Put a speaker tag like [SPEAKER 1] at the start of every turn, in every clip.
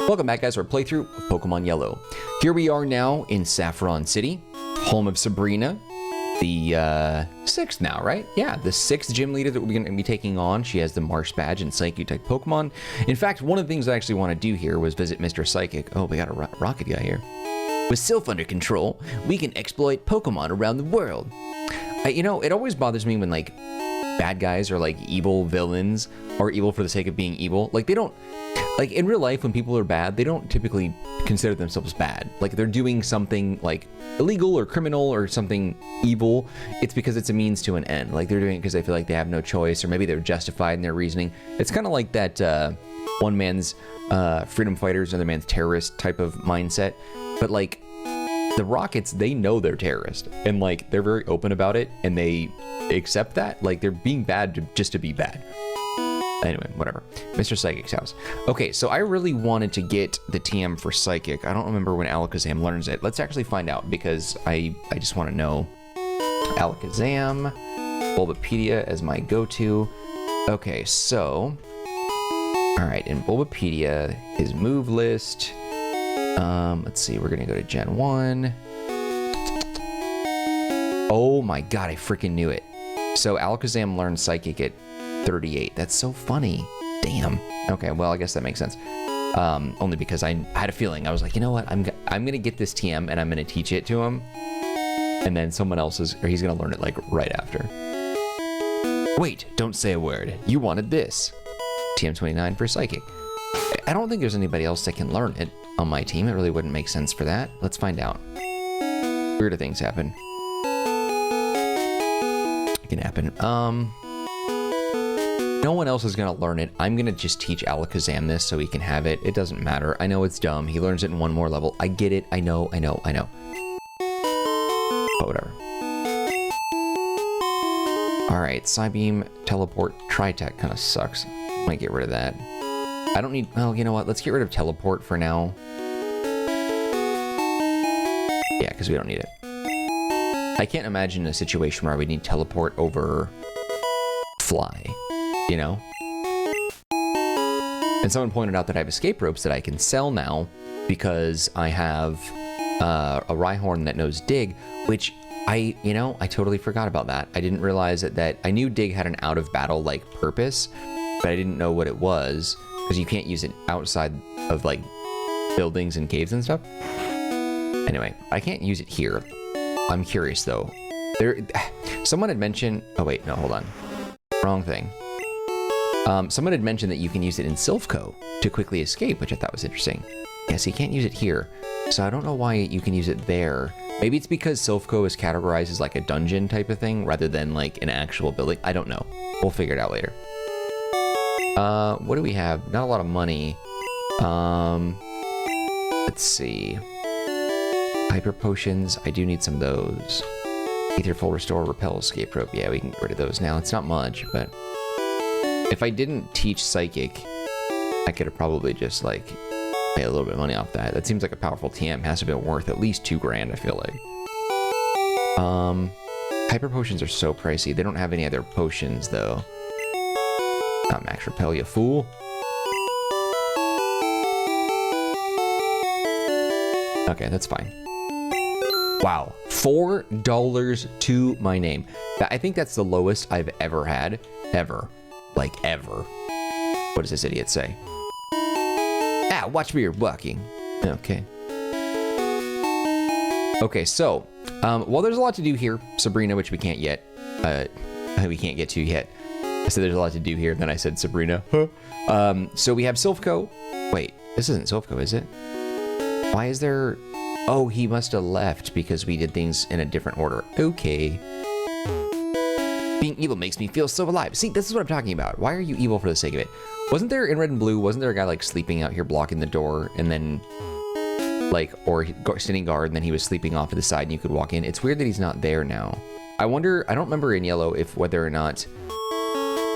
[SPEAKER 1] Welcome back, guys, to our playthrough of Pokemon Yellow. Here we are now in Saffron City, home of Sabrina, the sixth now, right? Yeah, the sixth gym leader that we're going to be taking on. She has the Marsh badge and Psychic type Pokemon. In fact, one of the things I actually want to do here was visit Mr. Psychic. Oh, we got a rocket guy here. With Sylph under control, we can exploit Pokemon around the world. You know, it always bothers me when, like, bad guys or, like, evil villains are evil for the sake of being evil. Like, they don't... Like, in real life, when people are bad, they don't typically consider themselves bad. Like, they're doing something, like, illegal or criminal or something evil. It's because it's a means to an end. Like, they're doing it because they feel like they have no choice, or maybe they're justified in their reasoning. It's kind of like that one man's freedom fighters, another man's terrorist type of mindset. But, like, the Rockets, they know they're terrorist. And, like, they're very open about it, and they accept that. Like, they're being bad just to be bad. Anyway, whatever. Mr. Psychic's house. Okay, so I really wanted to get the TM for Psychic. I don't remember when Alakazam learns it. Let's actually find out, because I just want to know. Alakazam, Bulbapedia as my go-to. Okay, so... Alright, in Bulbapedia, his move list. Let's see, we're going to go to Gen 1. Oh my god, I freaking knew it. So Alakazam learned Psychic at 38. That's so funny. Damn. Okay, well, I guess that makes sense. Only because I had a feeling. I was like, you know what? I'm gonna get this TM and I'm gonna teach it to him, and then someone else he's gonna learn it like right after. Wait, don't say a word. You wanted this. TM29 for Psychic. I don't think there's anybody else that can learn it on my team. It really wouldn't make sense for that. Let's find out. Weirder things happen. It can happen. No one else is going to learn it. I'm going to just teach Alakazam this so he can have it. It doesn't matter. I know it's dumb. He learns it in one more level. I get it. I know. But whatever. Alright, Psybeam, Teleport, Tri-Attack kind of sucks. Might get rid of that. I don't need... Well, you know what? Let's get rid of Teleport for now. Yeah, because we don't need it. I can't imagine a situation where I would need Teleport over Fly. You know? And someone pointed out that I have escape ropes that I can sell now because I have a Rhyhorn that knows Dig, which I totally forgot about that. I didn't realize that I knew Dig had an out of battle like purpose, but I didn't know what it was because you can't use it outside of like buildings and caves and stuff. Anyway, I can't use it here. I'm curious though. Someone had mentioned, oh wait, no, hold on. Wrong thing. Someone had mentioned that you can use it in Silphco to quickly escape, which I thought was interesting. Yes, you can't use it here, so I don't know why you can use it there. Maybe it's because Silphco is categorized as like a dungeon type of thing rather than like an actual building. I don't know. We'll figure it out later. What do we have? Not a lot of money. Let's see. Hyper Potions. I do need some of those. Ether Full Restore, Repel, Escape Rope. Yeah, we can get rid of those now. It's not much, but... If I didn't teach Psychic, I could have probably just, like, made a little bit of money off that. That seems like a powerful TM. Has to be worth at least $2 grand, I feel like. Hyper Potions are so pricey. They don't have any other potions, though. Not Max Repel, you fool. Okay, that's fine. Wow. $4 to my name. I think that's the lowest I've ever had. Ever. Like, ever. What does this idiot say? Ah, watch where you're walking. Okay. Okay, so, well, there's a lot to do here. Sabrina, which we can't yet. We can't get to yet. I said there's a lot to do here, then I said Sabrina. Huh. So we have Silphco. Wait, this isn't Silphco, is it? Why is there... Oh, he must have left because we did things in a different order. Okay. Being evil makes me feel so alive. See, this is what I'm talking about. Why are you evil for the sake of it? Wasn't there, in Red and Blue, wasn't there a guy, like, sleeping out here blocking the door, and then, like, or standing guard, and then he was sleeping off to the side, and you could walk in? It's weird that he's not there now. I wonder, I don't remember in Yellow whether or not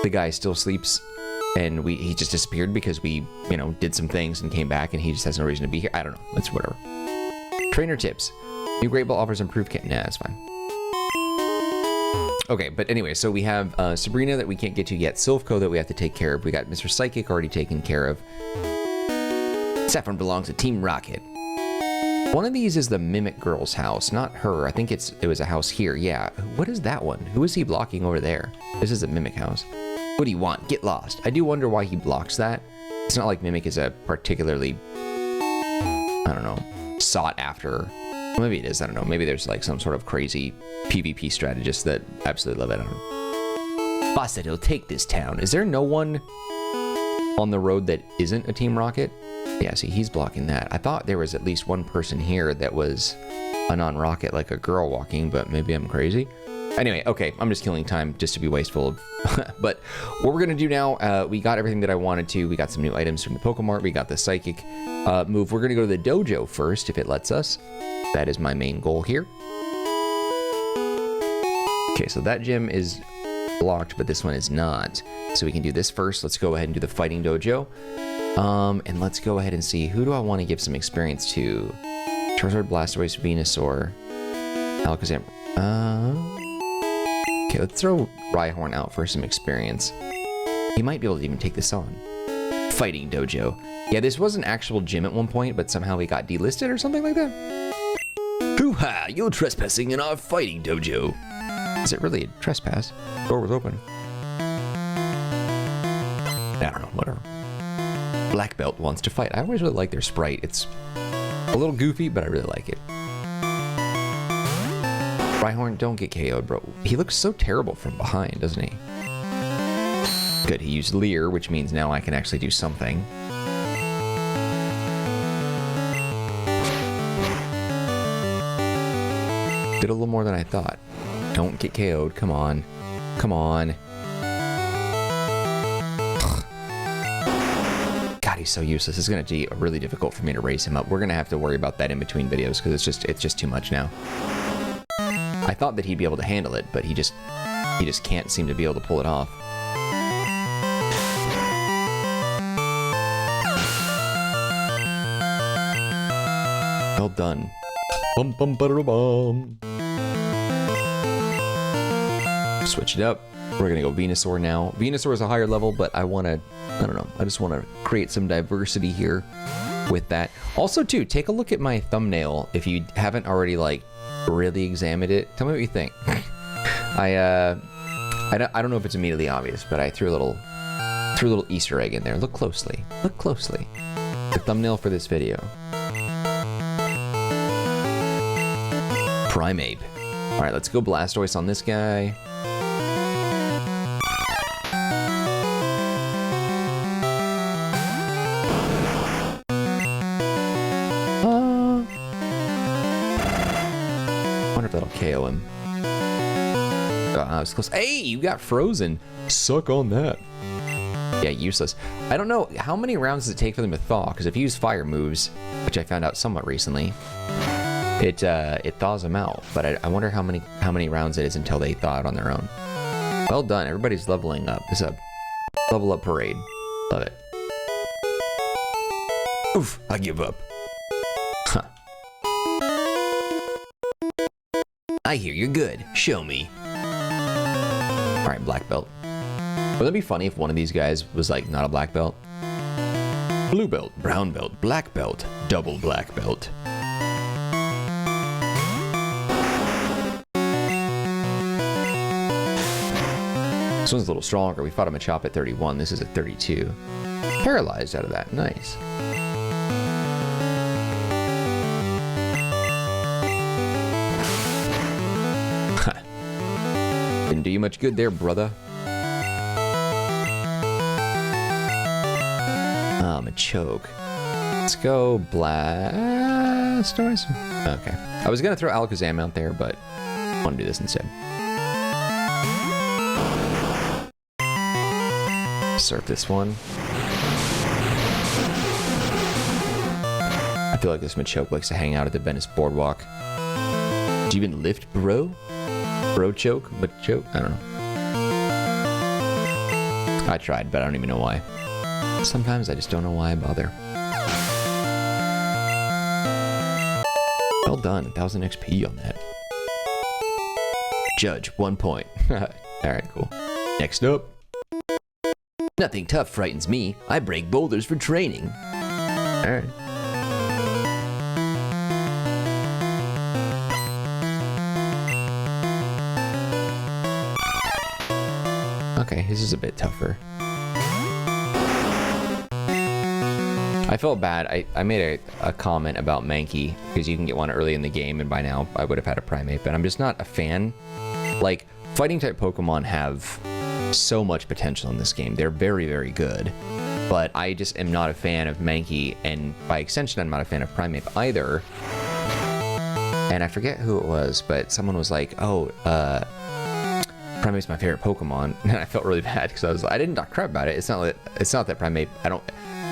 [SPEAKER 1] the guy still sleeps, and he just disappeared because we, did some things and came back, and he just has no reason to be here. I don't know. It's whatever. Trainer tips. New Great Ball offers improved Nah, that's fine. Okay, but anyway, so we have Sabrina that we can't get to yet. Silphco that we have to take care of. We got Mr. Psychic already taken care of. Saffron belongs to Team Rocket. One of these is the Mimic Girl's house, not her. I think it was a house here. Yeah. What is that one? Who is he blocking over there? This is a Mimic house. What do you want? Get lost. I do wonder why he blocks that. It's not like Mimic is a particularly, I don't know, sought after. Maybe it is. I don't know. Maybe there's like some sort of crazy PvP strategist that absolutely love it. I don't know. Boss said he'll take this town. Is there no one on the road that isn't a Team Rocket? Yeah, see, he's blocking that. I thought there was at least one person here that was a non-Rocket, like a girl walking, but maybe I'm crazy. Anyway, okay, I'm just killing time just to be wasteful. But what we're going to do now, we got everything that I wanted to. We got some new items from the PokeMart. We got the Psychic move. We're going to go to the dojo first, if it lets us. That is my main goal here. Okay, so that gym is blocked, but this one is not. So we can do this first. Let's go ahead and do the Fighting Dojo. And let's go ahead and see, who do I want to give some experience to? Charizard, Blastoise, Venusaur, Alakazam. Okay, let's throw Rhyhorn out for some experience. He might be able to even take this on. Fighting Dojo. Yeah, this was an actual gym at one point, but somehow we got delisted or something like that. Hoo-ha! You're trespassing in our Fighting Dojo. Is it really a trespass? Door was open. I don't know, whatever. Black Belt wants to fight. I always really like their sprite. It's a little goofy, but I really like it. Rhyhorn, don't get KO'd, bro. He looks so terrible from behind, doesn't he? Good, he used Leer, which means now I can actually do something. Did a little more than I thought. Don't get KO'd, come on. Come on. He's so useless. It's going to be really difficult for me to raise him up. We're going to have to worry about that in between videos because it's just too much now. I thought that he'd be able to handle it, but he just can't seem to be able to pull it off. Well done. Bum bum bum. Switch it up. We're gonna go Venusaur now. Venusaur is a higher level, but I don't know. I just want to create some diversity here with that. Also, too, take a look at my thumbnail if you haven't already like really examined it. Tell me what you think. I don't know if it's immediately obvious, but I threw a little Easter egg in there. Look closely. Look closely. The thumbnail for this video. Primeape. All right, let's go Blastoise on this guy. That'll KO him. Oh, I was close. Hey, you got frozen. Suck on that. Yeah, useless. I don't know, how many rounds does it take for them to thaw? Because if you use fire moves, which I found out somewhat recently, it thaws them out. But I wonder how many rounds it is until they thaw out on their own. Well done. Everybody's leveling up. It's a level up parade. Love it. Oof, I give up. Huh. I hear you're good. Show me. Alright, black belt. Wouldn't it be funny if one of these guys was like not a black belt? Blue belt, brown belt, black belt, double black belt. This one's a little stronger. We fought a Machop at 31. This is at 32. Paralyzed out of that. Nice. Didn't do you much good there, brother. Machoke. Let's go Blastoise. Okay. I was gonna throw Alakazam out there, but I want to do this instead. Surf this one. I feel like this Machoke likes to hang out at the Venice Boardwalk. Do you even lift, bro? Bro choke? Machoke? I don't know. I tried, but I don't even know why. Sometimes I just don't know why I bother. Well done. 1,000 XP on that. Judge, 1 point. Alright, cool. Next up. Nothing tough frightens me. I break boulders for training. Alright. Okay, his is a bit tougher. I felt bad. I made a comment about Mankey because you can get one early in the game, and by now I would have had a Primate, but I'm just not a fan. Like, fighting type Pokemon have so much potential in this game. They're very, very good, but I just am not a fan of Mankey, and by extension, I'm not a fan of Primate either. And I forget who it was, but someone was like, oh, Primate's my favorite Pokemon, and I felt really bad because I didn't talk crap about it. It's not that Primate,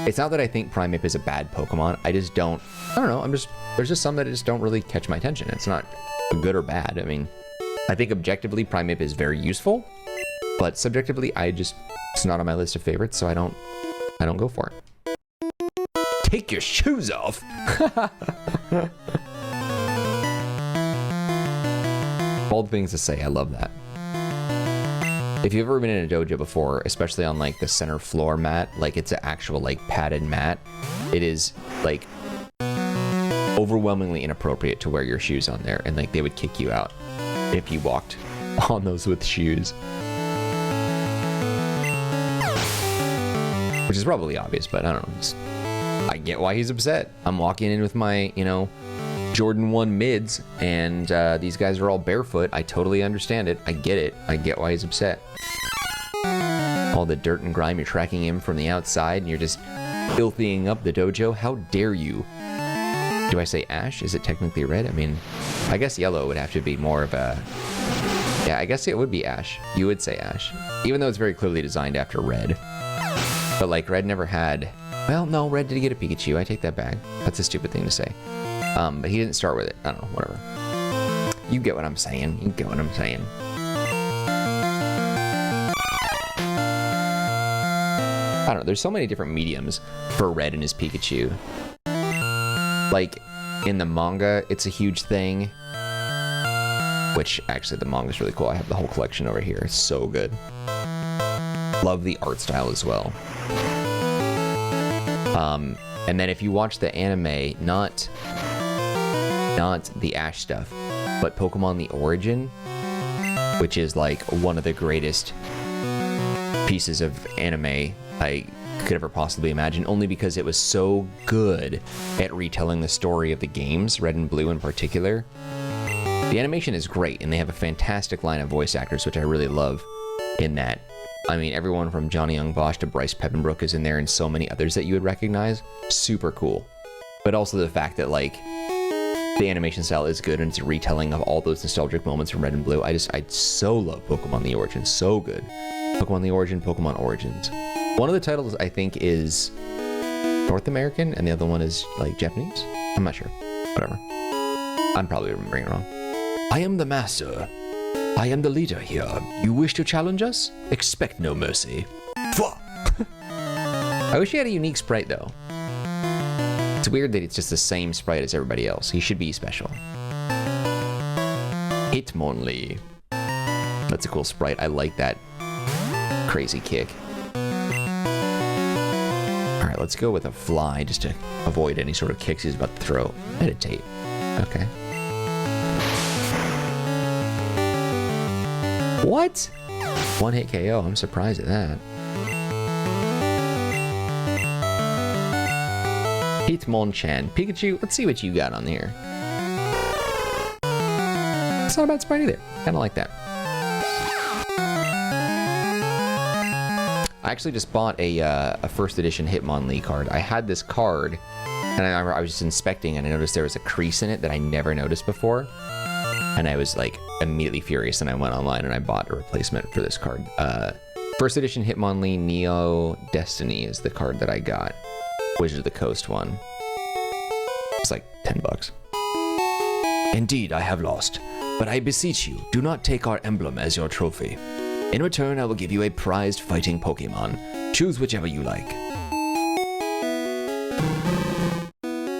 [SPEAKER 1] it's not that I think Primeape is a bad Pokemon. I don't know. There's just some that just don't really catch my attention. It's not good or bad. I mean, I think objectively Primeape is very useful, but subjectively it's not on my list of favorites, so I don't go for it. Take your shoes off. Bold things to say. I love that. If you've ever been in a dojo before, especially on like the center floor mat, like it's an actual like padded mat, it is like overwhelmingly inappropriate to wear your shoes on there, and like they would kick you out if you walked on those with shoes. Which is probably obvious, but I don't know. I get why he's upset. I'm walking in with my, Jordan 1 mids, and these guys are all barefoot. I totally understand it. I get it. I get why he's upset. All the dirt and grime, you're tracking him from the outside, and you're just filthying up the dojo. How dare you? Do I say ash? Is it technically red? I mean, I guess yellow would have to be more of a... Yeah, I guess it would be ash. You would say ash. Even though it's very clearly designed after red. But like, red never had... Well, no, red did get a Pikachu. I take that back. That's a stupid thing to say. But he didn't start with it. I don't know, whatever. You get what I'm saying. You get what I'm saying. I don't know, there's so many different mediums for red and his Pikachu. Like, in the manga, it's a huge thing. Which, actually, the manga's really cool. I have the whole collection over here. It's so good. Love the art style as well. And then if you watch the anime, not the Ash stuff, but Pokemon The Origin, which is like one of the greatest pieces of anime I could ever possibly imagine, only because it was so good at retelling the story of the games, Red and Blue in particular. The animation is great, and they have a fantastic line of voice actors, which I really love in that. I mean, everyone from Johnny Young Bosch to Bryce Peppenbrook is in there, and so many others that you would recognize. Super cool. But also the fact that, like, the animation style is good, and it's a retelling of all those nostalgic moments from Red and Blue. I so love Pokemon The Origin. So good. Pokemon The Origin, Pokemon Origins. One of the titles, I think, is North American, and the other one is, like, Japanese? I'm not sure. Whatever. I'm probably remembering it wrong. I am the master. I am the leader here. You wish to challenge us? Expect no mercy. I wish he had a unique sprite, though. It's weird that it's just the same sprite as everybody else. He should be special. Hitmonlee. That's a cool sprite. I like that crazy kick. Alright, let's go with a fly just to avoid any sort of kicks he's about to throw. Meditate. Okay. What? One hit KO. I'm surprised at that. Hitmonchan. Pikachu, let's see what you got on here. It's not a bad sprite either. Kind of like that. I actually just bought a first edition Hitmonlee card. I had this card, and I was just inspecting, and I noticed there was a crease in it that I never noticed before. And I was like immediately furious, and I went online and I bought a replacement for this card. First edition Hitmonlee Neo Destiny is the card that I got. Wizard of the Coast one. It's like $10. Indeed, I have lost, but I beseech you, do not take our emblem as your trophy. In return, I will give you a prized fighting Pokemon. Choose whichever you like.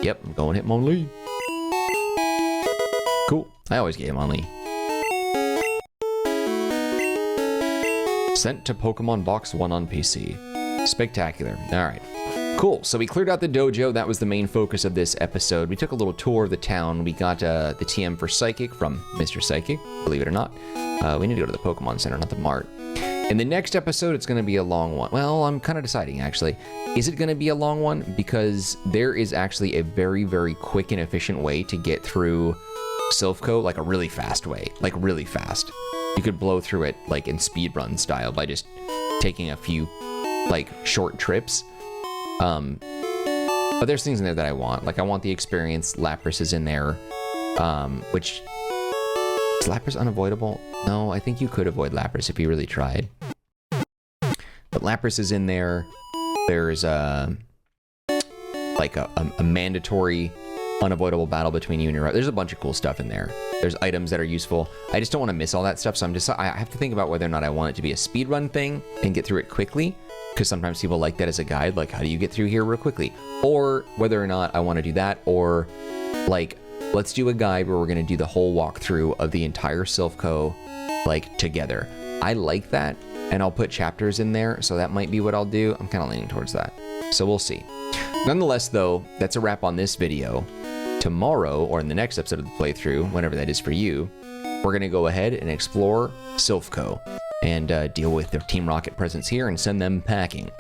[SPEAKER 1] Yep, I'm going Hitmonlee. Cool. I always get Hitmonlee. Sent to Pokemon Box 1 on PC. Spectacular. Alright. Cool, so we cleared out the dojo. That was the main focus of this episode. We took a little tour of the town. We got the TM for Psychic from Mr. Psychic, believe it or not. We need to go to the Pokemon Center, not the Mart. In the next episode, it's going to be a long one. Well, I'm kind of deciding, actually. Is it going to be a long one? Because there is actually a very, very quick and efficient way to get through Silphco, like a really fast way. Like, really fast. You could blow through it, like, in speedrun style by just taking a few, like, short trips. But there's things in there that I want. Like, I want the experience. Lapras is in there. Which... Is Lapras unavoidable? No, I think you could avoid Lapras if you really tried. But Lapras is in there. There's like a mandatory unavoidable battle between you and your... There's a bunch of cool stuff in there. There's items that are useful. I just don't want to miss all that stuff, so I have to think about whether or not I want it to be a speedrun thing and get through it quickly, because sometimes people like that as a guide, like, how do you get through here real quickly? Or whether or not I want to do that, or like, let's do a guide where we're going to do the whole walkthrough of the entire Silphco, like, together. I like that, and I'll put chapters in there, so that might be what I'll do. I'm kind of leaning towards that, so we'll see. Nonetheless, though, that's a wrap on this video. Tomorrow, or in the next episode of the playthrough, whenever that is for you, we're going to go ahead and explore Silphco and deal with their Team Rocket presence here and send them packing.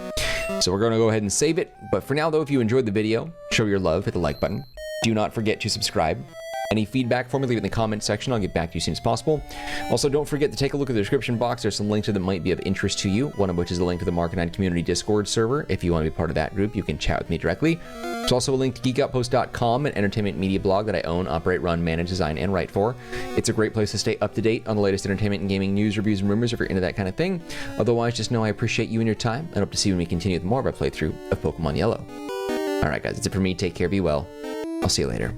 [SPEAKER 1] So we're going to go ahead and save it. But for now, though, if you enjoyed the video, show your love, hit the like button. Do not forget to subscribe. Any feedback for me, leave it in the comment section. I'll get back to you as soon as possible. Also, don't forget to take a look at the description box. There's some links that might be of interest to you, one of which is a link to the Marcanine community Discord server. If you want to be part of that group, you can chat with me directly. There's also a link to geekoutpost.com, an entertainment media blog that I own, operate, run, manage, design, and write for. It's a great place to stay up to date on the latest entertainment and gaming news, reviews, and rumors if you're into that kind of thing. Otherwise, just know I appreciate you and your time, and hope to see you when we continue with more of our playthrough of Pokemon Yellow. Alright guys, that's it for me. Take care, be well. I'll see you later.